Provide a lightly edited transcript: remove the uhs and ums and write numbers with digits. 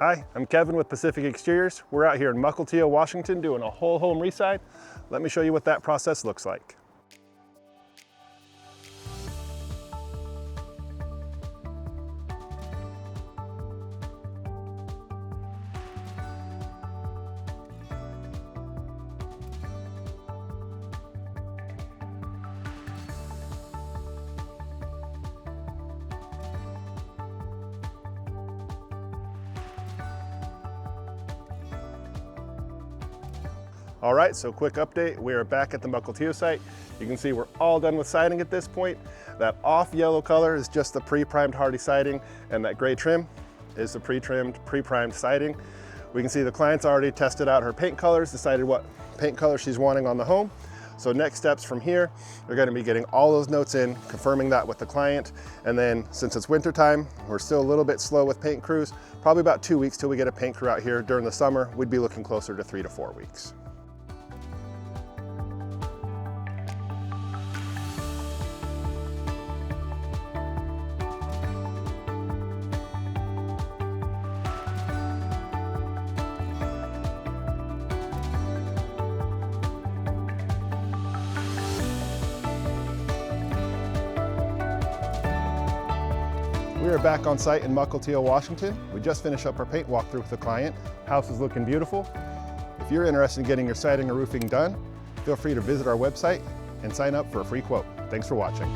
Hi, I'm Kevin with Pacific Exteriors. We're out here in Mukilteo, Washington doing a whole home reside. Let me show you what that process looks like. All right, so quick update. We are back at the Mukilteo site. You can see we're all done with siding at this point. That off yellow color is just the pre-primed hardy siding, and that gray trim is the pre-trimmed, pre-primed siding. We can see the client's already tested out her paint colors, decided what paint color she's wanting on the home. So next steps from here, they're gonna be getting all those notes in, confirming that with the client. And then since it's winter time, we're still a little bit slow with paint crews, probably about 2 weeks till we get a paint crew out here. During the summer, we'd be looking closer to 3 to 4 weeks. We are back on site in Mukilteo, Washington. We just finished up our paint walkthrough with the client. House is looking beautiful. If you're interested in getting your siding or roofing done, feel free to visit our website and sign up for a free quote. Thanks for watching.